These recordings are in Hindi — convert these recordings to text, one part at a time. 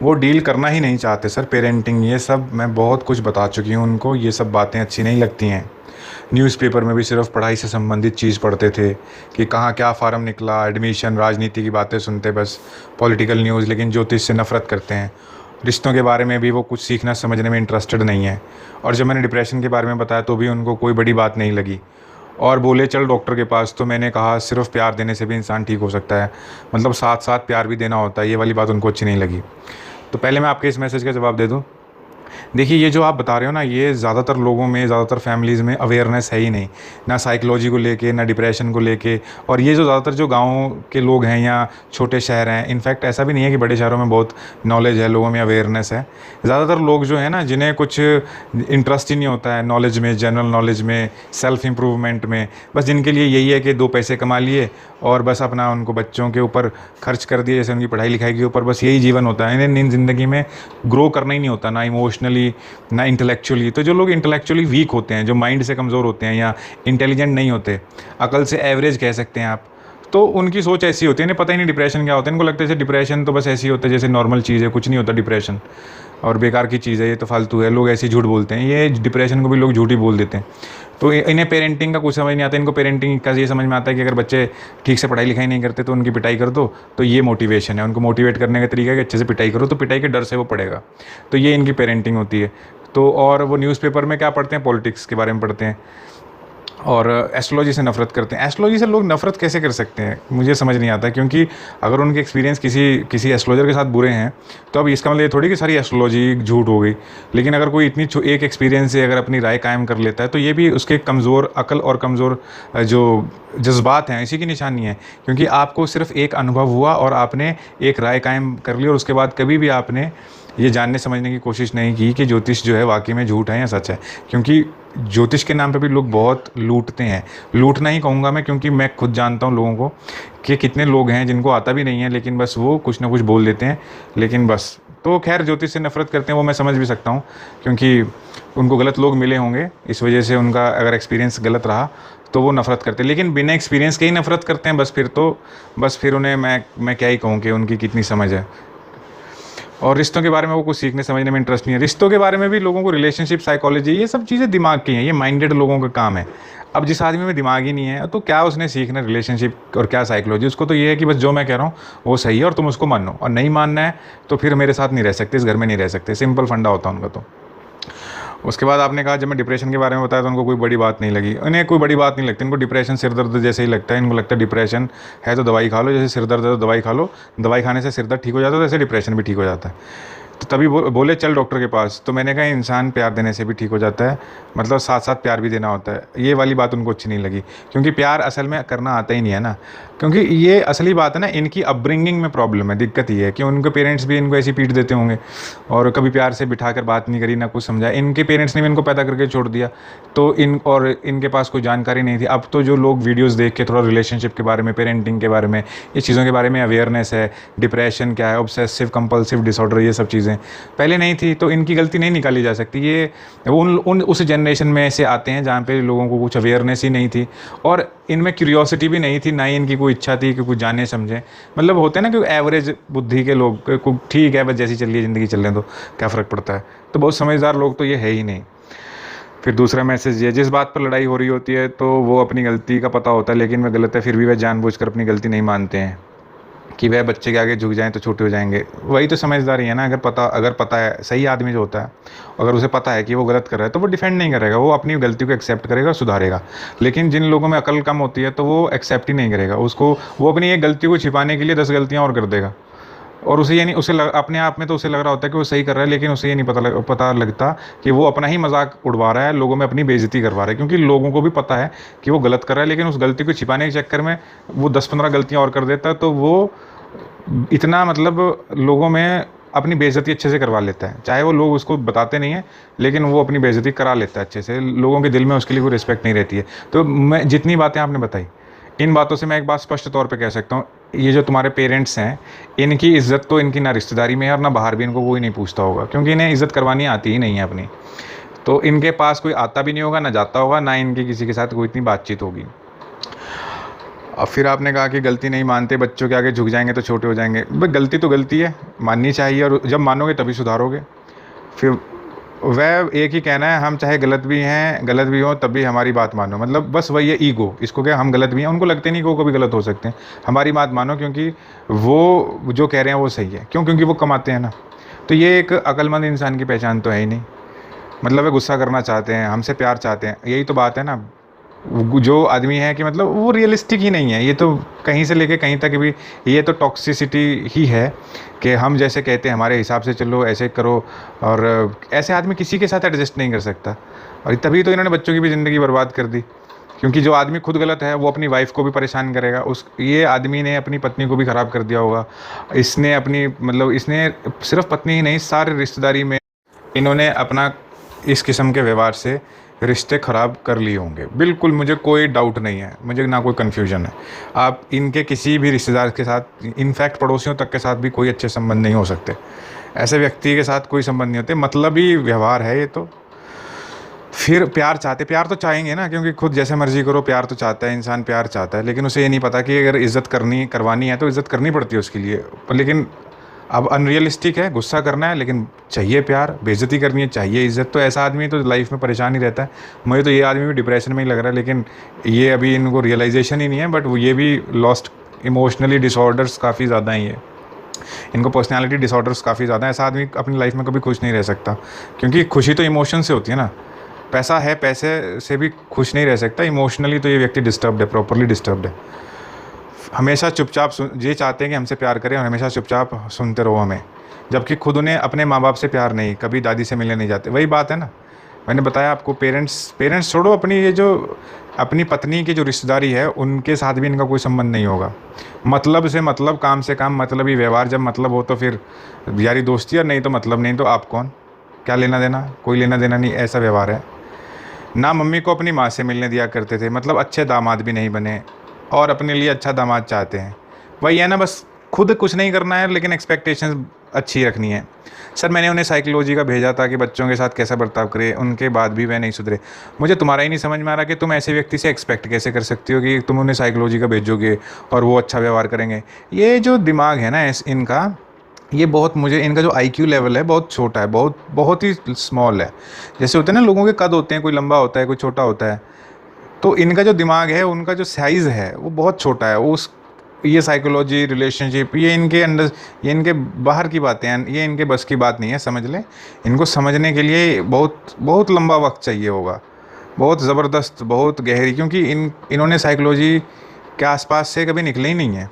वो डील करना ही नहीं चाहते सर। पेरेंटिंग ये सब मैं बहुत कुछ बता चुकी हूँ उनको, ये सब बातें अच्छी नहीं लगती हैं। न्यूज़पेपर में भी सिर्फ पढ़ाई से संबंधित चीज़ पढ़ते थे कि कहाँ क्या फार्म निकला, एडमिशन, राजनीति की बातें सुनते बस, पॉलिटिकल न्यूज़, लेकिन ज्योतिष से नफ़रत करते हैं। रिश्तों के बारे में भी वो कुछ सीखना समझने में इंटरेस्टेड नहीं है। और जब मैंने डिप्रेशन के बारे में बताया तो भी उनको कोई बड़ी बात नहीं लगी, और बोले चल डॉक्टर के पास। तो मैंने कहा सिर्फ प्यार देने से भी इंसान ठीक हो सकता है, मतलब साथ साथ प्यार भी देना होता है। ये वाली बात उनको अच्छी नहीं लगी। तो पहले मैं आपके इस मैसेज का जवाब दे दूँ। देखिए, ये जो आप बता रहे हो ना, ये ज़्यादातर लोगों में, ज़्यादातर फैमिलीज़ में अवेयरनेस है ही नहीं, ना साइकोलॉजी को लेके, ना डिप्रेशन को लेके। और ये जो ज़्यादातर जो गाँव के लोग हैं या छोटे शहर हैं, इनफैक्ट ऐसा भी नहीं है कि बड़े शहरों में बहुत नॉलेज है, लोगों में अवेयरनेस है। ज़्यादातर लोग जो है ना, जिन्हें कुछ इंटरेस्ट ही नहीं होता है नॉलेज में, जनरल नॉलेज में, सेल्फ इम्प्रूवमेंट में, बस जिनके लिए यही है कि दो पैसे कमा लिए और बस अपना उनको बच्चों के ऊपर खर्च कर दिए, जैसे उनकी पढ़ाई लिखाई के ऊपर, बस यही जीवन होता है। इन्हें ज़िंदगी में ग्रो करना ही नहीं होता, ना इमोशनली ना इंटेलेक्चुअली। तो जो लोग इंटेलेक्चुअली वीक होते हैं, जो माइंड से कमज़ोर होते हैं या इंटेलिजेंट नहीं होते, अकल से एवरेज कह सकते हैं आप, तो उनकी सोच ऐसी होती है, इन्हें पता ही नहीं डिप्रेशन क्या होता है। इनको लगता है जैसे डिप्रेशन तो बस ऐसी होता है जैसे नॉर्मल चीज़ है, कुछ नहीं होता डिप्रेशन, और बेकार की चीज़ है, ये तो फालतू है। लोग ऐसे झूठ बोलते हैं, ये डिप्रेशन को भी लोग झूठ ही बोल देते हैं। तो इन्हें पेरेंटिंग का कुछ समझ नहीं आता। इनको पेरेंटिंग का ये समझ में आता है कि अगर बच्चे ठीक से पढ़ाई लिखाई नहीं करते तो उनकी पिटाई कर दो, तो ये मोटिवेशन है। उनको मोटिवेट करने का तरीका है कि अच्छे से पिटाई करो, तो पिटाई के डर से वो पढ़ेगा। तो ये इनकी पेरेंटिंग होती है। तो और वो न्यूज़पेपर में क्या पढ़ते हैं, पॉलिटिक्स के बारे में पढ़ते हैं, और एस्ट्रोलॉजी से नफ़रत करते हैं। एस्ट्रोलॉजी से लोग नफ़रत कैसे कर सकते हैं, मुझे समझ नहीं आता। क्योंकि अगर उनके एक्सपीरियंस किसी एस्ट्रोलॉजर के साथ बुरे हैं, तो अब इसका मतलब ये थोड़ी कि सारी एस्ट्रोलॉजी झूठ हो गई। लेकिन अगर कोई इतनी एक एक्सपीरियंस से अगर अपनी राय कायम कर लेता है, तो ये भी उसके कमज़ोर अकल और कमज़ोर जो जज्बात हैं, इसी की निशानी है। क्योंकि आपको सिर्फ एक अनुभव हुआ और आपने एक राय कायम कर ली, और उसके बाद कभी भी आपने ये जानने समझने की कोशिश नहीं की कि ज्योतिष जो है वाकई में झूठ है या सच है। क्योंकि ज्योतिष के नाम पे भी लोग बहुत लूटते हैं। लूटना ही कहूँगा मैं, क्योंकि मैं खुद जानता हूँ लोगों को कि कितने लोग हैं जिनको आता भी नहीं है, लेकिन बस वो कुछ ना कुछ बोल देते हैं, लेकिन बस। तो खैर, ज्योतिष से नफ़रत करते हैं वो मैं समझ भी सकता हूँ, क्योंकि उनको गलत लोग मिले होंगे, इस वजह से उनका अगर एक्सपीरियंस गलत रहा तो वो नफ़रत करते हैं। लेकिन बिना एक्सपीरियंस के ही नफ़रत करते हैं, बस फिर उन्हें मैं क्या ही कहूँ कि उनकी कितनी समझ है। और रिश्तों के बारे में वो कुछ सीखने समझने में इंटरेस्ट नहीं है। रिश्तों के बारे में भी लोगों को रिलेशनशिप साइकोलॉजी, ये सब चीज़ें दिमाग की हैं, ये माइंडेड लोगों का काम है। अब जिस आदमी में दिमाग ही नहीं है, तो क्या उसने सीखना रिलेशनशिप और क्या साइकोलॉजी। उसको तो ये है कि बस जो मैं कह रहा हूँ वो सही है और तुम उसको मानो, और नहीं मानना है तो फिर मेरे साथ नहीं रह सकते, इस घर में नहीं रह सकते। सिंपल फंडा होता है उनका। तो उसके बाद आपने कहा जब मैं डिप्रेशन के बारे में बताया तो उनको कोई बड़ी बात नहीं लगी। उन्हें कोई बड़ी बात नहीं लगती, इनको डिप्रेशन सिर दर्द जैसे ही लगता है। इनको लगता है डिप्रेशन है तो दवाई खा लो, जैसे सिर दर्द है तो दवाई खा लो, दवाई खाने से सिर दर्द ठीक हो जाता है, तो ऐसे डिप्रेशन भी ठीक हो जाता है। तो तभी बोले चल डॉक्टर के पास। तो मैंने कहा इंसान प्यार देने से भी ठीक हो जाता है, मतलब साथ साथ प्यार भी देना होता है। ये वाली बात उनको अच्छी नहीं लगी, क्योंकि प्यार असल में करना आता ही नहीं है ना। क्योंकि ये असली बात है ना, इनकी अपब्रिंगिंग में प्रॉब्लम है। दिक्कत ये है कि उनके पेरेंट्स भी इनको ऐसी पीट देते होंगे, और कभी प्यार से बिठा कर बात नहीं करी, ना कुछ समझा। इनके पेरेंट्स ने भी इनको पैदा करके छोड़ दिया, तो इनके पास कोई जानकारी नहीं थी। अब तो जो लोग वीडियोज़ देख के थोड़ा रिलेशनशिप के बारे में, पेरेंटिंग के बारे में, इस चीज़ों के बारे में अवेयरनेस है, डिप्रेशन क्या है, ऑब्सेसिव कंपल्सिव डिसऑर्डर, ये सब चीज़ें पहले नहीं थी, तो इनकी गलती नहीं निकाली जा सकती। ये उस जनरेशन में से आते हैं जहाँ पे लोगों को कुछ अवेयरनेस ही नहीं थी, और इनमें क्यूरियोसिटी भी नहीं थी, ना ही इनकी कोई इच्छा थी कि कुछ जाने समझें। मतलब होते हैं ना कि एवरेज बुद्धि के लोग, ठीक है बस जैसी चल रही है ज़िंदगी चलने दो, क्या फ़र्क पड़ता है। तो बहुत समझदार लोग तो ये है ही नहीं। फिर दूसरा मैसेज ये, जिस बात पर लड़ाई हो रही होती है तो वो अपनी गलती का पता होता है, लेकिन वह गलत है फिर भी वह जानबूझकर अपनी गलती नहीं मानते हैं कि वह बच्चे के आगे झुक जाएं तो छोटे हो जाएंगे। वही तो समझदारी है ना। अगर पता है, सही आदमी जो होता है, अगर उसे पता है कि वो गलत कर रहा है, तो वो डिफेंड नहीं करेगा, वो अपनी गलती को एक्सेप्ट करेगा, सुधारेगा। लेकिन जिन लोगों में अकल कम होती है तो वो एक्सेप्ट ही नहीं करेगा उसको, वो अपनी एक गलती को छिपाने के लिए 10 गलतियाँ और कर देगा। और उसे ये नहीं, अपने आप में तो उसे लग रहा होता है कि वो सही कर रहा है, लेकिन उसे ये नहीं पता लगता कि वो अपना ही मजाक उड़वा रहा है, लोगों में अपनी बेइज्जती करवा रहा है। क्योंकि लोगों को भी पता है कि वो गलत कर रहा है, लेकिन उस गलती को छिपाने के चक्कर में वो 10-15 गलतियाँ और कर देता है। तो वो इतना, मतलब लोगों में अपनी बेइज्जती अच्छे से करवा लेता है, चाहे वो लोग उसको बताते नहीं हैं, लेकिन वो अपनी बेइज्जती करा लेता है अच्छे से। लोगों के दिल में उसके लिए कोई रिस्पेक्ट नहीं रहती है। तो मैं जितनी बातें आपने बताई, इन बातों से मैं एक बात स्पष्ट तौर पे कह सकता हूँ, ये जो तुम्हारे पेरेंट्स हैं, इनकी इज़्ज़त तो इनकी ना रिश्तेदारी में है और ना बाहर भी इनको कोई नहीं पूछता होगा, क्योंकि इन्हें इज़्ज़त करवानी आती ही नहीं है अपनी। तो इनके पास कोई आता भी नहीं होगा, ना जाता होगा, ना इनकी किसी के साथ कोई इतनी बातचीत होगी। अब फिर आपने कहा कि गलती नहीं मानते, बच्चों के आगे झुक जाएंगे तो छोटे हो जाएंगे। भाई गलती तो गलती है, माननी चाहिए, और जब मानोगे तभी सुधारोगे। फिर वह एक ही कहना है, हम चाहे गलत भी हैं, गलत भी हो तब भी हमारी बात मानो। मतलब बस वही है ईगो, इसको क्या, हम गलत भी हैं, उनको लगते नहीं कि वो कभी गलत हो सकते हैं। हमारी बात मानो, क्योंकि वो जो कह रहे हैं वो सही है। क्यों? क्योंकि वो कमाते हैं ना। तो ये एक अक्लमंद इंसान की पहचान तो है ही नहीं। मतलब वे गुस्सा करना चाहते हैं, हमसे प्यार चाहते हैं, यही तो बात है ना। जो आदमी है कि मतलब वो रियलिस्टिक ही नहीं है, ये तो कहीं से लेके कहीं तक भी ये तो टॉक्सिसिटी ही है कि हम जैसे कहते हैं हमारे हिसाब से चलो, ऐसे करो। और ऐसे आदमी किसी के साथ एडजस्ट नहीं कर सकता, और तभी तो इन्होंने बच्चों की भी ज़िंदगी बर्बाद कर दी। क्योंकि जो आदमी खुद गलत है वो अपनी वाइफ को भी परेशान करेगा। उस ये आदमी ने अपनी पत्नी को भी ख़राब कर दिया होगा। इसने अपनी मतलब इसने सिर्फ पत्नी ही नहीं, सारे रिश्तेदारी में इन्होंने अपना इस किस्म के व्यवहार से रिश्ते ख़राब कर लिए होंगे। बिल्कुल, मुझे कोई डाउट नहीं है, मुझे ना कोई कन्फ्यूजन है। आप इनके किसी भी रिश्तेदार के साथ, इनफैक्ट पड़ोसियों तक के साथ भी कोई अच्छे संबंध नहीं हो सकते। ऐसे व्यक्ति के साथ कोई संबंध नहीं होते, मतलबी व्यवहार है ये तो। फिर प्यार चाहते, प्यार तो चाहेंगे ना, क्योंकि खुद जैसे मर्जी करो, प्यार तो चाहता है इंसान, प्यार चाहता है। लेकिन उसे ये नहीं पता कि अगर इज़्ज़त करवानी है तो इज़्ज़त करनी पड़ती है उसके लिए। लेकिन अब अनरियलिस्टिक है, गुस्सा करना है, लेकिन चाहिए प्यार, बेइज्जती करनी है, चाहिए इज़्ज़त। तो ऐसा आदमी तो लाइफ में परेशान ही रहता है। मुझे तो ये आदमी भी डिप्रेशन में ही लग रहा है, लेकिन ये अभी इनको रियलाइजेशन ही नहीं है। बट वो ये भी लॉस्ट इमोशनली डिसऑर्डर्स काफ़ी ज़्यादा हैं, ये इनको पर्सनैलिटी डिसऑर्डर्स काफ़ी ज़्यादा है। ऐसा आदमी अपनी लाइफ में कभी खुश नहीं रह सकता, क्योंकि खुशी तो इमोशन से होती है ना। पैसा है, पैसे से भी खुश नहीं रह सकता। इमोशनली तो ये व्यक्ति डिस्टर्ब्ड है, प्रॉपरली डिस्टर्ब्ड है। हमेशा चुपचाप ये चाहते हैं कि हमसे प्यार करें और हमेशा चुपचाप सुनते रहो हमें, जबकि खुद उन्हें अपने माँ बाप से प्यार नहीं, कभी दादी से मिलने नहीं जाते। वही बात है ना, मैंने बताया आपको, पेरेंट्स छोड़ो, अपनी ये जो अपनी पत्नी की जो रिश्तेदारी है उनके साथ भी इनका कोई संबंध नहीं होगा। मतलब से मतलब, काम से काम, मतलब ही व्यवहार। जब मतलब हो तो फिर यारी दोस्ती, और नहीं तो मतलब नहीं तो आप कौन, क्या लेना देना, कोई लेना देना नहीं, ऐसा व्यवहार है ना। मम्मी को अपनी माँ से मिलने दिया करते थे, मतलब अच्छे दामाद भी नहीं बने, और अपने लिए अच्छा दामाद चाहते हैं। वही है ना, बस खुद कुछ नहीं करना है लेकिन एक्सपेक्टेशंस अच्छी रखनी है। सर मैंने उन्हें साइकोलॉजी का भेजा था कि बच्चों के साथ कैसा बर्ताव करें, उनके बाद भी वह नहीं सुधरे। मुझे तुम्हारा ही नहीं समझ में आ रहा कि तुम ऐसे व्यक्ति से एक्सपेक्ट कैसे कर सकती हो कि तुम उन्हें साइकोलॉजी का भेजोगे और वो अच्छा व्यवहार करेंगे। ये जो दिमाग है ना इनका, ये बहुत, मुझे इनका जो आईक्यू लेवल है बहुत छोटा है, बहुत बहुत ही स्मॉल है। जैसे होते हैं ना लोगों के कद होते हैं, कोई लंबा होता है, कोई छोटा होता है, तो इनका जो दिमाग है, उनका जो साइज़ है वो बहुत छोटा है। उस ये साइकोलॉजी, रिलेशनशिप, ये इनके अंदर, ये इनके बाहर की बातें हैं, ये इनके बस की बात नहीं है, समझ लें। इनको समझने के लिए बहुत बहुत लंबा वक्त चाहिए होगा, बहुत ज़बरदस्त, बहुत गहरी। क्योंकि इन्होंने साइकोलॉजी के आसपास से कभी निकले ही नहीं है।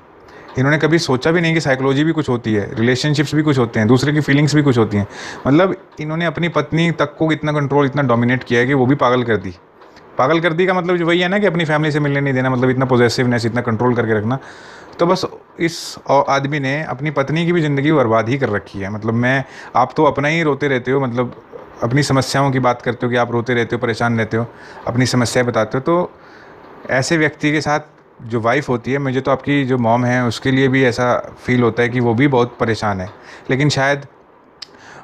इन्होंने कभी सोचा भी नहीं कि साइकोलॉजी भी कुछ होती है, रिलेशनशिप्स भी कुछ होते हैं, दूसरे की फीलिंग्स भी कुछ होती हैं। मतलब इन्होंने अपनी पत्नी तक को इतना कंट्रोल, इतना डोमिनेट किया है कि वो भी पागल कर दी। पागल कर दी का मतलब वही है ना कि अपनी फैमिली से मिलने नहीं देना, मतलब इतना पॉजेसिवनेस, इतना कंट्रोल करके रखना। तो बस इस आदमी ने अपनी पत्नी की भी ज़िंदगी बर्बाद ही कर रखी है। मतलब आप तो अपना ही रोते रहते हो, मतलब अपनी समस्याओं की बात करते हो कि आप रोते रहते हो, परेशान रहते हो, अपनी समस्याएं बताते हो। तो ऐसे व्यक्ति के साथ जो वाइफ होती है, मुझे तो आपकी जो मॉम है उसके लिए भी ऐसा फील होता है कि वो भी बहुत परेशान है, लेकिन शायद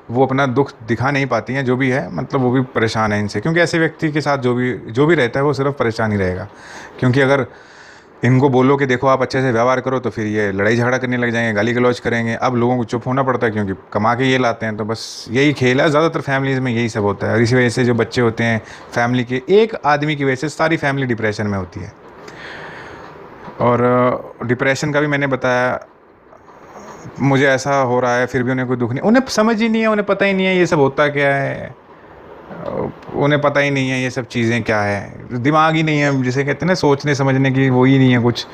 वो अपना दुख दिखा नहीं पाती हैं। जो भी है, मतलब वो भी परेशान है इनसे, क्योंकि ऐसे व्यक्ति के साथ जो भी रहता है वो सिर्फ परेशान ही रहेगा। क्योंकि अगर इनको बोलो कि देखो आप अच्छे से व्यवहार करो, तो फिर ये लड़ाई झगड़ा करने लग जाएंगे, गाली गलौज करेंगे। अब लोगों को चुप होना पड़ता है, क्योंकि कमा के ये लाते हैं। तो बस यही खेल है, ज़्यादातर फैमिलीज़ में यही सब होता है। और इसी वजह से जो बच्चे होते हैं, फैमिली के एक आदमी की वजह से सारी फैमिली डिप्रेशन में होती है। और डिप्रेशन का भी मैंने बताया, मुझे ऐसा हो रहा है, फिर भी उन्हें कोई दुख नहीं, उन्हें समझ ही नहीं है, उन्हें पता ही नहीं है ये सब होता क्या है, उन्हें पता ही नहीं है ये सब चीज़ें क्या है, दिमाग ही नहीं है, जिसे कहते हैं ना सोचने समझने की, वो ही नहीं है कुछ।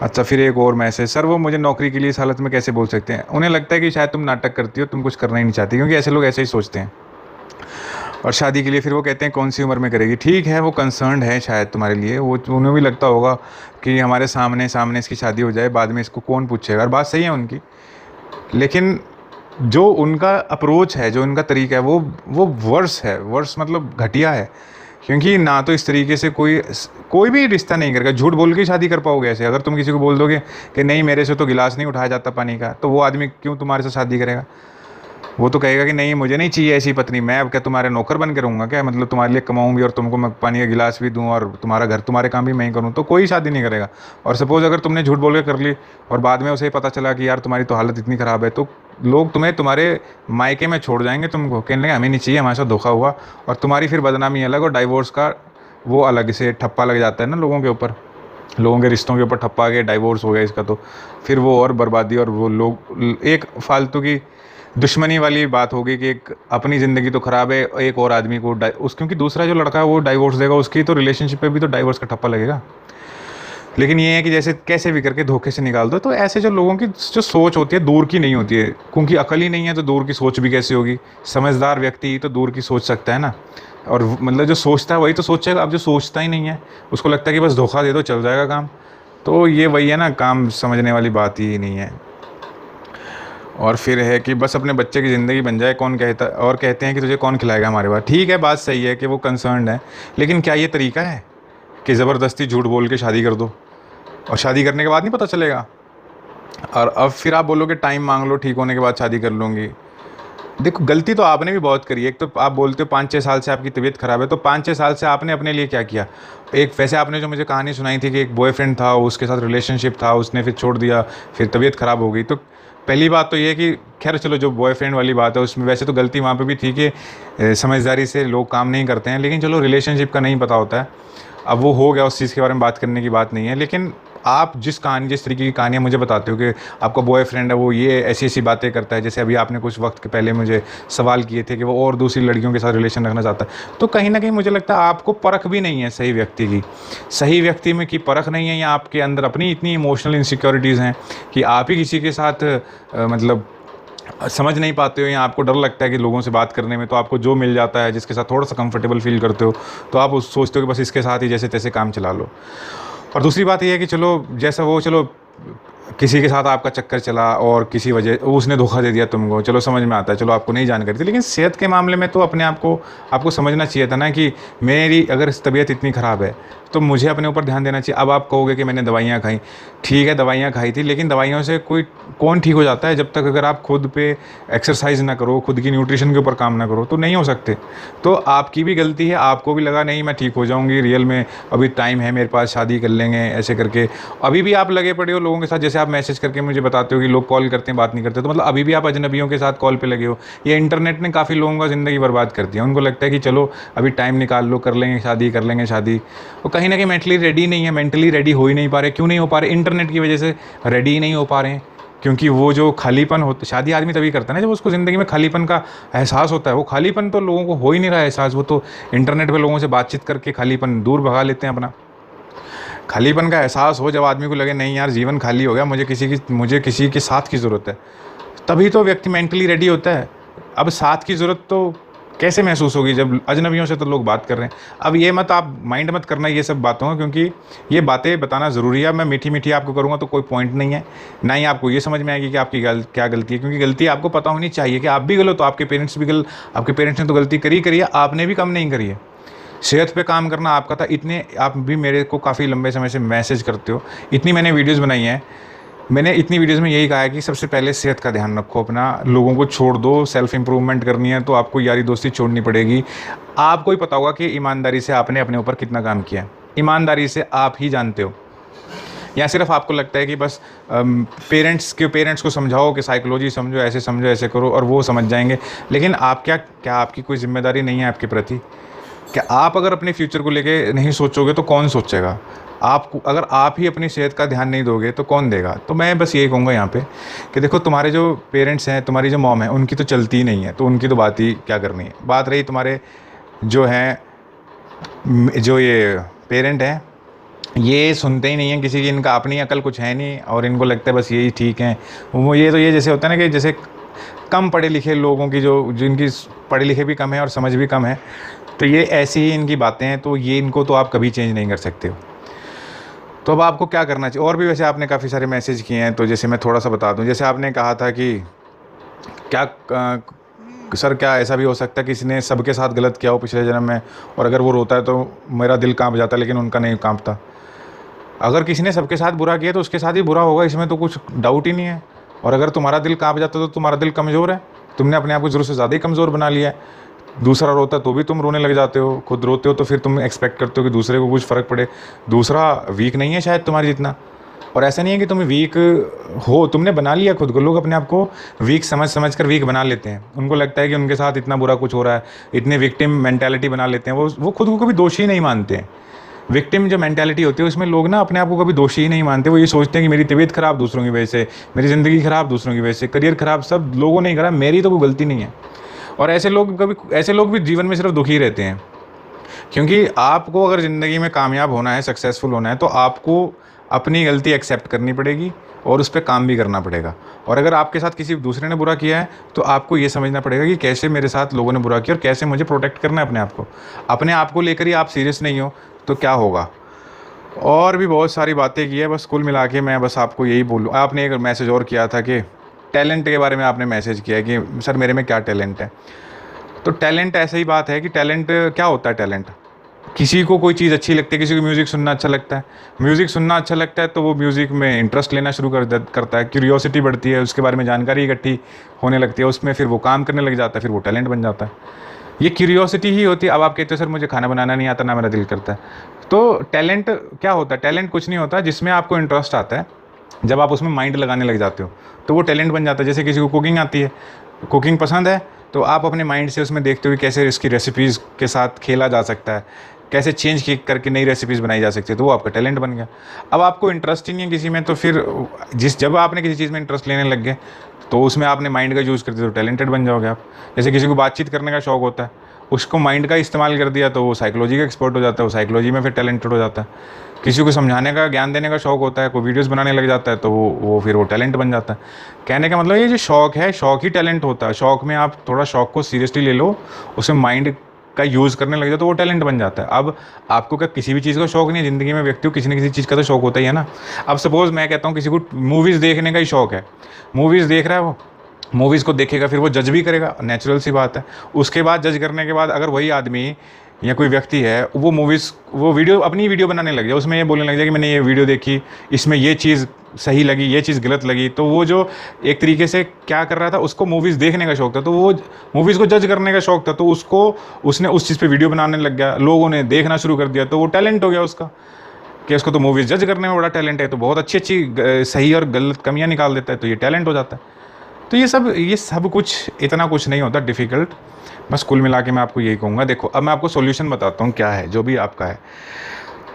अच्छा, फिर एक और मैसेज, सर वो मुझे नौकरी के लिए इस हालत में कैसे बोल सकते हैं? उन्हें लगता है कि शायद तुम नाटक करती हो, तुम कुछ करना ही नहीं चाहती, क्योंकि ऐसे लोग ऐसे ही सोचते हैं। और शादी के लिए फिर वो कहते हैं कौन सी उम्र में करेगी? ठीक है, वो कंसर्न्ड है शायद तुम्हारे लिए, वो उन्हें भी लगता होगा कि हमारे सामने इसकी शादी हो जाए, बाद में इसको कौन पूछेगा। और बात सही है उनकी, लेकिन जो उनका अप्रोच है, जो उनका तरीका है, वो वर्स मतलब घटिया है। क्योंकि ना तो इस तरीके से कोई भी रिश्ता नहीं करेगा। झूठ बोल के शादी कर पाओगे ऐसे? अगर तुम किसी को बोल दोगे कि नहीं मेरे से तो गिलास नहीं उठाया जाता पानी का, तो वो आदमी क्यों तुम्हारे से शादी करेगा? वो तो कहेगा कि नहीं मुझे नहीं चाहिए ऐसी पत्नी, मैं अब क्या तुम्हारे नौकर बन के रहूँगा क्या, मतलब तुम्हारे लिए कमाऊँ भी और तुमको मैं पानी का गिलास भी दूँ और तुम्हारा घर तुम्हारे काम भी मैं ही करूँ, तो कोई शादी नहीं करेगा। और सपोज़ अगर तुमने झूठ बोल के कर ली और बाद में उसे पता चला कि यार तुम्हारी तो हालत इतनी ख़राब है, तो लोग तुम्हें तुम्हारे मायके में छोड़ जाएंगे, तुमको कहने लगे हमें नहीं चाहिए, हमारे साथ धोखा हुआ, और तुम्हारी फिर बदनामी अलग और डाइवोर्स का वो अलग से ठप्पा लग जाता है ना लोगों के ऊपर, लोगों के रिश्तों के ऊपर ठप्पा आ गया, डाइवोर्स हो गया इसका, तो फिर वो और बर्बादी और वो लोग एक फालतू की दुश्मनी वाली बात होगी कि एक अपनी ज़िंदगी तो ख़राब है, एक और आदमी को उस क्योंकि दूसरा जो लड़का है वो डाइवोर्स देगा, उसकी तो रिलेशनशिप पे भी तो डाइवोर्स का ठप्पा लगेगा। लेकिन ये है कि जैसे कैसे भी करके धोखे से निकाल दो, तो ऐसे जो लोगों की जो सोच होती है दूर की नहीं होती है, क्योंकि अकल ही नहीं है तो दूर की सोच भी कैसे होगी। समझदार व्यक्ति ही तो दूर की सोच सकता है ना, और मतलब जो सोचता है वही तो सोचेगा। अब जो सोचता ही नहीं है उसको लगता है कि बस धोखा दे दो चल जाएगा काम, तो ये वही है ना, काम समझने वाली बात ही नहीं है। और फिर है कि बस अपने बच्चे की ज़िंदगी बन जाए, कौन कहता, और कहते हैं कि तुझे कौन खिलाएगा हमारे बाद। ठीक है, बात सही है कि वो कंसर्न्ड है, लेकिन क्या ये तरीका है कि ज़बरदस्ती झूठ बोल के शादी कर दो और शादी करने के बाद नहीं पता चलेगा, और अब फिर आप बोलोगे टाइम मांग लो, ठीक होने के बाद शादी कर लूँगी। देखो गलती तो आपने भी बहुत करी है। एक तो आप बोलते हो 5-6 साल से आपकी तबीयत ख़राब है, तो 5-6 साल से आपने अपने लिए क्या किया। एक वैसे आपने जो मुझे कहानी सुनाई थी कि एक बॉयफ्रेंड था, उसके साथ रिलेशनशिप था, उसने फिर छोड़ दिया, फिर तबीयत ख़राब हो गई, तो पहली बात तो ये है कि खैर चलो जो बॉयफ्रेंड वाली बात है उसमें वैसे तो गलती वहाँ पे भी थी कि समझदारी से लोग काम नहीं करते हैं, लेकिन चलो रिलेशनशिप का नहीं पता होता है, अब वो हो गया, उस चीज़ के बारे में बात करने की बात नहीं है। लेकिन आप जिस तरीके की कहानियाँ मुझे बताते हो कि आपका बॉयफ्रेंड है वो ये ऐसी-ऐसी बातें करता है, जैसे अभी आपने कुछ वक्त के पहले मुझे सवाल किए थे कि वो और दूसरी लड़कियों के साथ रिलेशन रखना चाहता है, तो कहीं न कहीं मुझे लगता है आपको परख भी नहीं है सही व्यक्ति की। सही व्यक्ति में की परख नहीं है, या आपके अंदर अपनी इतनी इमोशनल इनसिक्योरिटीज़ हैं कि आप ही किसी के साथ मतलब समझ नहीं पाते हो, या आपको डर लगता है कि लोगों से बात करने में, तो आपको जो मिल जाता है जिसके साथ थोड़ा सा कंफर्टेबल फील करते हो, तो आप उस सोचते हो कि बस इसके साथ ही जैसे तैसे काम चला लो। और दूसरी बात ये है कि चलो जैसा वो, चलो किसी के साथ आपका चक्कर चला और किसी वजह उसने धोखा दे दिया तुमको, चलो समझ में आता है, चलो आपको नहीं जानकारी थी, लेकिन सेहत के मामले में तो अपने आप को आपको समझना चाहिए था ना कि मेरी अगर तबीयत इतनी ख़राब है तो मुझे अपने ऊपर ध्यान देना चाहिए। अब आप कहोगे कि मैंने दवाइयाँ खाई, ठीक है दवाइयाँ खाई थी, लेकिन दवाइयों से कोई कौन ठीक हो जाता है जब तक अगर आप खुद पे एक्सरसाइज ना करो, खुद की न्यूट्रिशन के ऊपर काम ना करो, तो नहीं हो सकते। तो आपकी भी गलती है, आपको भी लगा नहीं मैं ठीक हो जाऊँगी रियल में, अभी टाइम है मेरे पास, शादी कर लेंगे ऐसे करके, अभी भी आप लगे पड़े हो लोगों के साथ। जैसे आप मैसेज करके मुझे बताते हो कि लोग कॉल करते हैं बात नहीं करते, तो मतलब अभी भी आप अजनबियों के साथ कॉल पे लगे हो। ये इंटरनेट ने काफ़ी लोगों का ज़िंदगी बर्बाद कर दिया। उनको लगता है कि चलो अभी टाइम निकाल लो, कर लेंगे शादी, कर लेंगे शादी, वो कहीं ना कहीं मेंटली रेडी नहीं है, मेंटली रेडी हो ही नहीं पा रहे। क्यों नहीं हो पा रहे? इंटरनेट की वजह से रेडी ही नहीं हो पा रहे हैं, क्योंकि वो जो खालीपन होता, शादी आदमी तभी करता है ना जब उसको ज़िंदगी में खालीपन का एहसास होता है। वो खालीपन तो लोगों को हो ही नहीं रहा है एहसास, वो तो इंटरनेट पे लोगों से बातचीत करके खालीपन दूर भगा लेते हैं अपना। खालीपन का एहसास हो जब आदमी को लगे नहीं यार जीवन खाली हो गया, मुझे किसी के साथ की ज़रूरत है, तभी तो व्यक्ति मेंटली रेडी होता है। अब साथ की ज़रूरत तो कैसे महसूस होगी जब अजनबियों से तो लोग बात कर रहे हैं। अब ये मत आप माइंड मत करना ये सब बातों का, क्योंकि ये बातें बताना ज़रूरी है। मैं मीठी मीठी आपको करूँगा तो कोई पॉइंट नहीं है, ना ही आपको ये समझ में आएगी कि आपकी क्या गलती है, क्योंकि गलती आपको पता होनी चाहिए कि आप भी गलत हो, आपके पेरेंट्स भी गलत, आपके पेरेंट्स ने तो गलती करी है, आपने भी कम नहीं करी है। सेहत पे काम करना आपका था। इतने आप भी मेरे को काफ़ी लंबे समय से मैसेज करते हो, इतनी मैंने वीडियोस बनाई हैं, मैंने इतनी वीडियोस में यही कहा है कि सबसे पहले सेहत का ध्यान रखो अपना, लोगों को छोड़ दो। सेल्फ इम्प्रूवमेंट करनी है तो आपको यारी दोस्ती छोड़नी पड़ेगी। आपको ही पता होगा कि ईमानदारी से आपने अपने ऊपर कितना काम किया है, ईमानदारी से आप ही जानते हो। या सिर्फ आपको लगता है कि बस पेरेंट्स को समझाओ कि साइकोलॉजी समझो, ऐसे करो और वो समझ जाएंगे। लेकिन आप क्या आपकी कोई जिम्मेदारी नहीं है आपके प्रति? क्या आप अगर अपने फ्यूचर को लेके नहीं सोचोगे तो कौन सोचेगा? आपको अगर आप ही अपनी सेहत का ध्यान नहीं दोगे तो कौन देगा? तो मैं बस यही कहूँगा यहाँ पे कि देखो तुम्हारे जो पेरेंट्स हैं, तुम्हारी जो मॉम है, उनकी तो चलती ही नहीं है, तो उनकी तो बात ही क्या करनी है। बात रही तुम्हारे जो हैं जो ये पेरेंट हैं, ये सुनते ही नहीं हैं किसी की, इनका अपनी अकल कुछ है नहीं और इनको लगता है बस यही ठीक है। वो ये जैसे होता है ना कि जैसे कम पढ़े लिखे लोगों की जो जिनकी पढ़े लिखे भी कम है और समझ भी कम है, तो ये ऐसी ही इनकी बातें हैं, तो ये इनको तो आप कभी चेंज नहीं कर सकते हो। तो अब आपको क्या करना चाहिए? और भी वैसे आपने काफ़ी सारे मैसेज किए हैं, तो जैसे मैं थोड़ा सा बता दूं। जैसे आपने कहा था कि क्या सर क्या ऐसा भी हो सकता है कि किसी ने सबके साथ गलत किया हो पिछले जन्म में, और अगर वो रोता है तो मेरा दिल कांप जाता है लेकिन उनका नहीं कांपता? अगर किसी ने सबके साथ बुरा किया तो उसके साथ ही बुरा होगा, इसमें तो कुछ डाउट ही नहीं है। और अगर तुम्हारा दिल कांप जाता तो तुम्हारा दिल कमज़ोर है, तुमने अपने आप को ज़रूरत से ज़्यादा ही कमज़ोर बना लिया है। दूसरा रोता है तो भी तुम रोने लग जाते हो, खुद रोते हो तो फिर तुम एक्सपेक्ट करते हो कि दूसरे को कुछ फ़र्क पड़े। दूसरा वीक नहीं है शायद तुम्हारे जितना, और ऐसा नहीं है कि तुम वीक हो, तुमने बना लिया खुद को। लोग अपने आप को वीक समझ समझ कर वीक बना लेते हैं। उनको लगता है कि उनके साथ इतना बुरा कुछ हो रहा है, इतने विक्टिम मेंटालिटी बना लेते हैं। वो खुद को कभी दोषी नहीं मानते हैं। विक्टिम जो मेंटालिटी होती है उसमें लोग ना अपने आप को कभी दोषी ही नहीं मानते। वो ये सोचते हैं कि मेरी तबीयत ख़राब दूसरों की वजह से, मेरी ज़िंदगी ख़राब दूसरों की वजह से, करियर ख़राब सब लोगों ने करा, मेरी तो कोई गलती नहीं है। और ऐसे लोग भी जीवन में सिर्फ दुखी रहते हैं। क्योंकि आपको अगर ज़िंदगी में कामयाब होना है, सक्सेसफुल होना है, तो आपको अपनी गलती एक्सेप्ट करनी पड़ेगी और उस पे काम भी करना पड़ेगा। और अगर आपके साथ किसी दूसरे ने बुरा किया है तो आपको ये समझना पड़ेगा कि कैसे मेरे साथ लोगों ने बुरा किया और कैसे मुझे प्रोटेक्ट करना है अपने आप को। अपने आप को लेकर ही आप सीरियस नहीं हो तो क्या होगा। और भी बहुत सारी बातें की है, बस कुल मिला के मैं बस आपको यही बोलूँ। आपने एक मैसेज और किया था कि टैलेंट के बारे में आपने मैसेज किया है कि सर मेरे में क्या टैलेंट है। तो टैलेंट ऐसा ही बात है कि टैलेंट क्या होता है। टैलेंट किसी को कोई चीज़ अच्छी लगती है, किसी को म्यूज़िक सुनना अच्छा लगता है। म्यूज़िक सुनना अच्छा लगता है तो वो म्यूज़िक में इंटरेस्ट लेना शुरू करता है, क्यूरियोसिटी बढ़ती है, उसके बारे में जानकारी इकट्ठी होने लगती है, उसमें फिर वो काम करने लग जाता है, फिर वो टैलेंट बन जाता है। ये क्यूरियोसिटी ही होती है। अब आप कहते हो सर मुझे खाना बनाना नहीं आता, ना मेरा दिल करता है, तो टैलेंट क्या होता है। टैलेंट कुछ नहीं होता, जिसमें आपको इंटरेस्ट आता है, जब आप उसमें माइंड लगाने लग जाते हो तो वो टैलेंट बन जाता है। जैसे किसी को कुकिंग आती है, कुकिंग पसंद है, तो आप अपने माइंड से उसमें देखते हो कि कैसे इसकी रेसिपीज़ के साथ खेला जा सकता है, कैसे चेंज करके नई रेसिपीज़ बनाई जा सकती है, तो वो आपका टैलेंट बन गया। अब आपको इंटरेस्ट ही नहीं है किसी में, तो फिर जब आपने किसी चीज़ में इंटरेस्ट लेने लग गए तो उसमें आपने माइंड का यूज़ कर दिया तो टैलेंटेड बन जाओगे आप। जैसे किसी को बातचीत करने का शौक होता है, उसको माइंड का इस्तेमाल कर दिया तो वो साइकोलॉजी का एक्सपर्ट हो जाता है, वो साइकोलॉजी में फिर टैलेंटेड हो जाता है। किसी को समझाने का, ज्ञान देने का शौक होता है, कोई वीडियोस बनाने लग जाता है तो वो फिर वो टैलेंट बन जाता है। कहने का मतलब ये जो शौक है, शौक ही टैलेंट होता है। शौक में आप थोड़ा शौक को सीरियसली ले लो, उसमें माइंड का यूज़ करने लग जाए तो वो टैलेंट बन जाता है। अब आपको क्या किसी भी चीज़ का शौक नहीं है ज़िंदगी में? व्यक्ति को किसी न किसी चीज़ का तो शौक होता ही है ना। अब सपोज़ मैं कहता हूँ किसी को मूवीज़ देखने का ही शौक है, मूवीज़ देख रहा है, वो मूवीज़ को देखेगा, फिर वो जज भी करेगा, नेचुरल सी बात है। उसके बाद जज करने के बाद अगर वही आदमी या कोई व्यक्ति है वो वीडियो अपनी वीडियो बनाने लग जाए, उसमें ये बोलने लग जाए कि मैंने ये वीडियो देखी, इसमें ये चीज़ सही लगी, ये चीज़ गलत लगी, तो वो जो एक तरीके से क्या कर रहा था, उसको मूवीज़ देखने का शौक था, तो वो मूवीज़ को जज करने का शौक था, तो उसने उस चीज़ पे वीडियो बनाने लग गया, लोगों ने देखना शुरू कर दिया, तो वो टैलेंट हो गया उसका कि उसको तो मूवीज़ जज करने में बड़ा टैलेंट है, तो बहुत अच्छी अच्छी सही और गलत कमियाँ निकाल देता है, तो ये टैलेंट हो जाता है। तो ये सब कुछ इतना कुछ नहीं होता डिफ़िकल्ट। बस कुल मिला के मैं आपको यही कहूँगा। देखो अब मैं आपको सॉल्यूशन बताता हूँ क्या है, जो भी आपका है।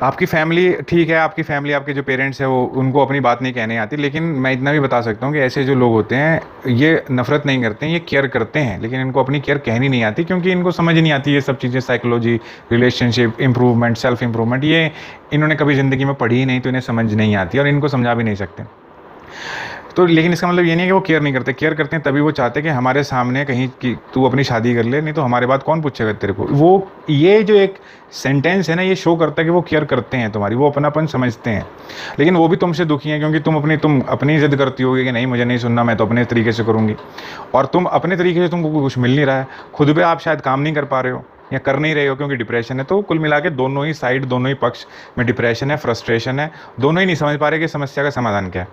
आपकी फैमिली ठीक है, आपकी फैमिली, आपके जो पेरेंट्स हैं वो उनको अपनी बात नहीं कहने आती, लेकिन मैं इतना भी बता सकता हूँ कि ऐसे जो लोग होते हैं ये नफ़रत नहीं करते हैं, ये केयर करते हैं, लेकिन इनको अपनी केयर कहनी नहीं आती क्योंकि इनको समझ नहीं आती ये सब चीज़ें, psychology, relationship, improvement, self improvement, ये इन्होंने कभी ज़िंदगी में पढ़ी ही नहीं, तो इन्हें समझ नहीं आती और इनको समझा भी नहीं सकते। तो लेकिन इसका मतलब ये नहीं है कि वो केयर नहीं करते, केयर करते हैं, तभी वो चाहते हैं कि हमारे सामने कहीं कि तू अपनी शादी कर ले, नहीं तो हमारे बाद कौन पूछेगा तेरे को। वो ये जो एक सेंटेंस है ना, ये शो करता है कि वो केयर करते हैं तुम्हारी, वो अपनापन समझते हैं। लेकिन वो भी तुमसे दुखी हैं क्योंकि तुम अपनी ज़िद करती होगी कि नहीं मुझे नहीं सुनना, मैं तो अपने तरीके से करूँगी, और तुम अपने तरीके से तुमको कुछ मिल नहीं रहा है, खुद पे आप शायद काम नहीं कर पा रहे हो या कर नहीं रहे हो क्योंकि डिप्रेशन है। तो कुल मिला के दोनों ही साइड, दोनों ही पक्ष में डिप्रेशन है, फ्रस्ट्रेशन है, दोनों ही नहीं समझ पा रहे कि समस्या का समाधान क्या है।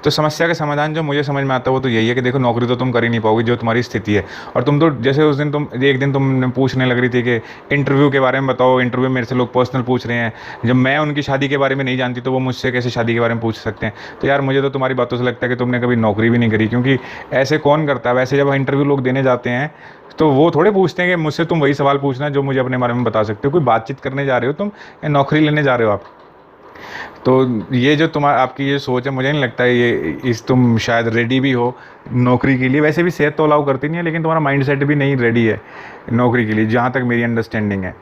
तो समस्या का समाधान जो मुझे समझ में आता है वो तो यही है कि देखो नौकरी तो तुम कर ही नहीं पाओगी जो तुम्हारी स्थिति है, और तुम तो जैसे उस दिन एक दिन तुम पूछने लग रही थी कि इंटरव्यू के बारे में बताओ, इंटरव्यू मेरे से लोग पर्सनल पूछ रहे हैं, जब मैं उनकी शादी के बारे में नहीं जानती तो वो मुझसे कैसे शादी के बारे में पूछ सकते हैं। तो यार मुझे तो तुम्हारी बातों से लगता है कि तुमने कभी नौकरी भी नहीं करी, क्योंकि ऐसे कौन करता है। वैसे जब इंटरव्यू लोग देने जाते हैं तो वो थोड़े पूछते हैं कि मुझसे तुम वही सवाल पूछना जो मुझे अपने बारे में बता सकते हो। कोई बातचीत करने जा रहे हो तुम या नौकरी लेने जा रहे हो आप? तो ये जो आपकी ये सोच है, मुझे नहीं लगता है तुम शायद रेडी भी हो नौकरी के लिए। वैसे भी सेहत तो अलाउ करती नहीं है, लेकिन तुम्हारा माइंडसेट भी नहीं रेडी है नौकरी के लिए, जहाँ तक मेरी अंडरस्टैंडिंग है।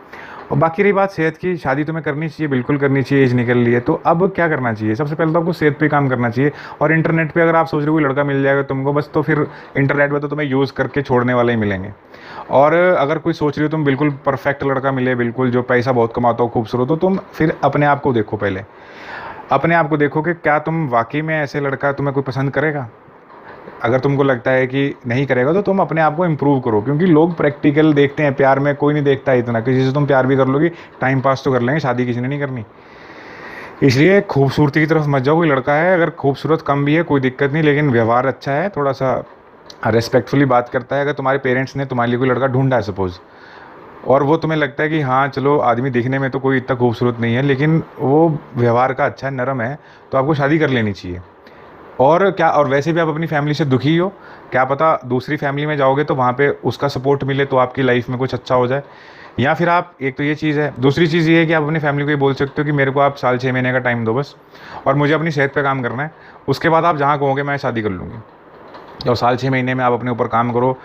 और बाकी रही बात सेहत की, शादी तुम्हें करनी चाहिए, बिल्कुल करनी चाहिए, एज निकल रही है। तो अब क्या करना चाहिए? सबसे पहले तो आपको सेहत पे काम करना चाहिए। और इंटरनेट पे अगर आप सोच रहे हो कोई लड़का मिल जाएगा तुमको बस, तो फिर इंटरनेट पे तो तुम्हें यूज़ करके छोड़ने वाले ही मिलेंगे। और अगर कोई सोच रही हो तुम बिल्कुल परफेक्ट लड़का मिले, बिल्कुल जो पैसा बहुत कमाता हो, खूबसूरत हो, तुम फिर अपने आप को देखो। पहले अपने आप को देखो कि क्या तुम वाकई में ऐसे लड़का तुम्हें कोई पसंद करेगा। अगर तुमको लगता है कि नहीं करेगा तो तुम अपने आप को इम्प्रूव करो, क्योंकि लोग प्रैक्टिकल देखते हैं, प्यार में कोई नहीं देखता है इतना। किसी से तुम प्यार भी कर लोगी, टाइम पास तो कर लेंगे, शादी किसी ने नहीं करनी। इसलिए खूबसूरती की तरफ मत जाओ। कोई लड़का है अगर खूबसूरत कम भी है कोई दिक्कत नहीं, लेकिन व्यवहार अच्छा है, थोड़ा सा रिस्पेक्टफुली बात करता है। अगर तुम्हारे पेरेंट्स ने तुम्हारे लिए कोई लड़का ढूंढा है सपोज़, और वो तुम्हें लगता है कि हाँ चलो आदमी दिखने में तो कोई इतना खूबसूरत नहीं है, लेकिन वो व्यवहार का अच्छा है, नरम है, तो आपको शादी कर लेनी चाहिए। और क्या, और वैसे भी आप अपनी फैमिली से दुखी हो, क्या पता दूसरी फैमिली में जाओगे तो वहाँ पे उसका सपोर्ट मिले तो आपकी लाइफ में कुछ अच्छा हो जाए। या फिर आप, एक तो ये चीज़ है, दूसरी चीज़ ये है कि आप अपनी फैमिली को ये बोल सकते हो कि मेरे को आप साल 6 महीने का टाइम दो बस, और मुझे अपनी सेहत पे काम करना है, उसके बाद आप जहाँ कहोगे मैं शादी कर लूँगी। और साल 6 महीने में आप अपने ऊपर काम करो,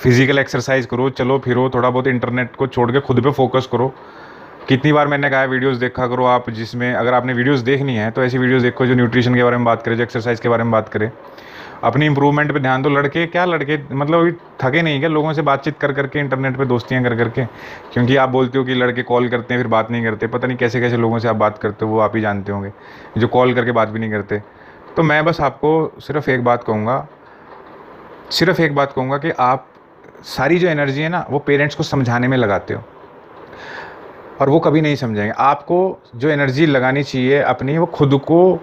फिजिकल एक्सरसाइज करो, चलो फिरो, थोड़ा बहुत इंटरनेट को छोड़ के खुद पे फोकस करो। कितनी बार मैंने कहा है, वीडियोस देखा करो आप, जिसमें अगर आपने वीडियोस देखनी है तो ऐसी वीडियोस देखो जो न्यूट्रिशन के बारे में बात करे, जो एक्सरसाइज के बारे में बात करे। अपनी इंप्रूवमेंट पे ध्यान दो। लड़के क्या, लड़के मतलब अभी थके नहीं क्या लोगों से बातचीत कर करके, इंटरनेट पे दोस्तियां कर करके? क्योंकि आप बोलते हो कि लड़के कॉल करते हैं फिर बात नहीं करते, पता नहीं कैसे कैसे लोगों से आप बात करते हो, वो आप ही जानते होंगे, जो कॉल करके बात भी नहीं करते। तो मैं बस आपको सिर्फ एक बात कहूँगा कि आप सारी जो एनर्जी है ना वो पेरेंट्स को समझाने में लगाते हो, और वो कभी नहीं समझेंगे। आपको जो एनर्जी लगानी चाहिए अपनी, वो खुद को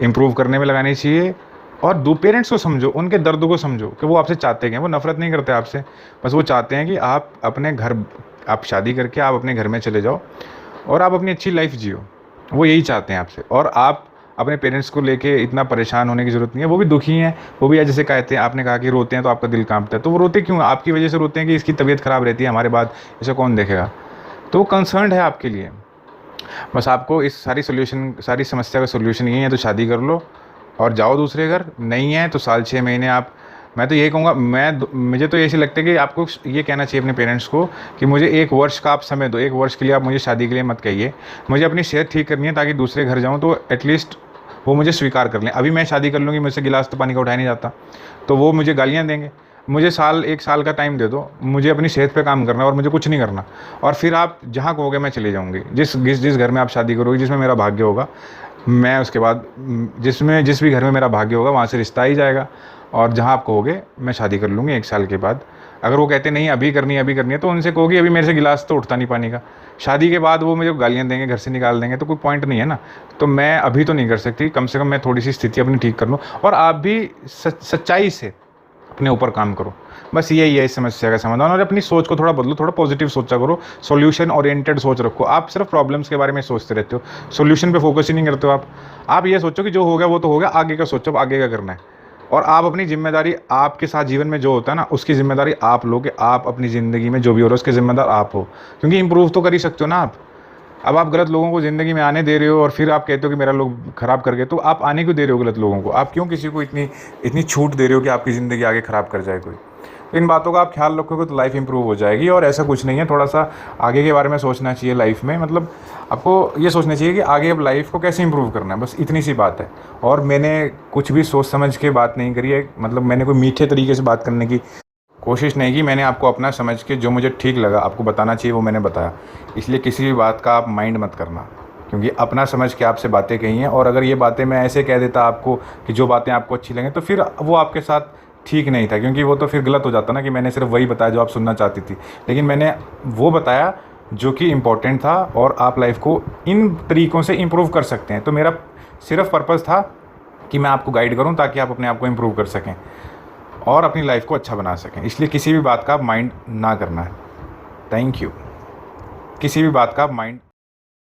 इम्प्रूव करने में लगानी चाहिए। और दो पेरेंट्स को समझो, उनके दर्द को समझो कि वो आपसे चाहते हैं, वो नफ़रत नहीं करते आपसे, बस वो चाहते हैं कि आप अपने घर, आप शादी करके आप अपने घर में चले जाओ और आप अपनी अच्छी लाइफ जियो। वो यही चाहते हैं आपसे। और आप अपने पेरेंट्स को लेके इतना परेशान होने की ज़रूरत नहीं है। वो भी दुखी हैं, वो भी जैसे कहते हैं, आपने कहा कि रोते हैं तो आपका दिल कांपता है, तो वो रोते क्यों? आपकी वजह से रोते हैं कि इसकी तबीयत ख़राब रहती है, हमारे बाद इसे कौन देखेगा? तो वो कंसर्न्ड है आपके लिए। बस आपको इस सारी समस्या का सोल्यूशन यही है, तो शादी कर लो और जाओ दूसरे घर। नहीं है तो साल 6 महीने आप, मैं तो यही कहूँगा, मुझे तो ऐसे लगता है कि आपको ये कहना चाहिए अपने पेरेंट्स को कि मुझे 1 वर्ष का आप समय दो, 1 वर्ष के लिए आप मुझे शादी के लिए मत कहिए। मुझे अपनी सेहत ठीक करनी है ताकि दूसरे घर जाऊँ तो एटलीस्ट वो मुझे स्वीकार कर लें। अभी मैं शादी कर लूँगी, मुझसे गिलास तो पानी का उठाया नहीं जाता, तो वो मुझे गालियाँ देंगे। मुझे 1 साल का टाइम दे दो, मुझे अपनी सेहत पे काम करना है और मुझे कुछ नहीं करना। और फिर आप जहाँ कहोगे मैं चली जाऊँगी। जिस घर में आप शादी करोगे, जिसमें मेरा भाग्य होगा, मैं उसके बाद जिस भी घर में मेरा भाग्य होगा वहाँ से रिश्ता ही जाएगा। और जहाँ आप कहोगे मैं शादी कर लूँगी 1 साल के बाद। अगर वो कहते नहीं अभी करनी है तो उनसे कहोगे अभी मेरे से गिलास तो उठता नहीं पानी का। शादी के बाद वो मुझे गालियाँ देंगे, घर से निकाल देंगे, तो कोई पॉइंट नहीं है ना। तो मैं अभी तो नहीं कर सकती, कम से कम मैं थोड़ी सी स्थिति अपनी ठीक कर लूँ। और आप भी सच्चाई से अपने ऊपर काम करो। बस यही है इस समस्या का समाधान। और अपनी सोच को थोड़ा बदलो, थोड़ा पॉजिटिव सोचा करो, सॉल्यूशन ओरिएंटेड सोच रखो। आप सिर्फ प्रॉब्लम्स के बारे में सोचते रहते हो, सॉल्यूशन पे फोकस ही नहीं करते हो आप ये सोचो कि जो हो गया वो तो हो गया, आगे का सोचो, अब आगे का करना है। और आप अपनी जिम्मेदारी, आपके साथ जीवन में जो होता है ना उसकी जिम्मेदारी आप लो, कि आप अपनी ज़िंदगी में जो भी हो रहा है उसके ज़िम्मेदार आप हो। क्योंकि इंप्रूव तो कर ही सकते हो ना आप। अब आप गलत लोगों को ज़िंदगी में आने दे रहे हो और फिर आप कहते हो कि मेरा लोग ख़राब कर गए, तो आप आने क्यों दे रहे हो गलत लोगों को? आप क्यों किसी को इतनी छूट दे रहे हो कि आपकी ज़िंदगी आगे ख़राब कर जाए कोई? तो इन बातों का आप ख्याल रखोगे तो लाइफ इंप्रूव हो जाएगी। और ऐसा कुछ नहीं है, थोड़ा सा आगे के बारे में सोचना चाहिए लाइफ में। मतलब आपको ये सोचना चाहिए कि आगे अब लाइफ को कैसे इंप्रूव करना है, बस इतनी सी बात है। और मैंने कुछ भी सोच समझ के बात नहीं करी है, मतलब मैंने कोई मीठे तरीके से बात करने की कोशिश नहीं की। मैंने आपको अपना समझ के जो मुझे ठीक लगा आपको बताना चाहिए वो मैंने बताया। इसलिए किसी भी बात का आप माइंड मत करना, क्योंकि अपना समझ के आपसे बातें कही हैं। और अगर ये बातें मैं ऐसे कह देता आपको कि जो बातें आपको अच्छी लगें, तो फिर वो आपके साथ ठीक नहीं था, क्योंकि वो तो फिर गलत हो जाता ना कि मैंने सिर्फ वही बताया जो आप सुनना चाहती थी। लेकिन मैंने वो बताया जो कि इम्पोर्टेंट था, और आप लाइफ को इन तरीक़ों से इम्प्रूव कर सकते हैं। तो मेरा सिर्फ पर्पज़ था कि मैं आपको गाइड करूं ताकि आप अपने आप को इम्प्रूव कर सकें और अपनी लाइफ को अच्छा बना सकें। इसलिए किसी भी बात का आप माइंड ना करना है। Thank you. किसी भी बात का आप माइंड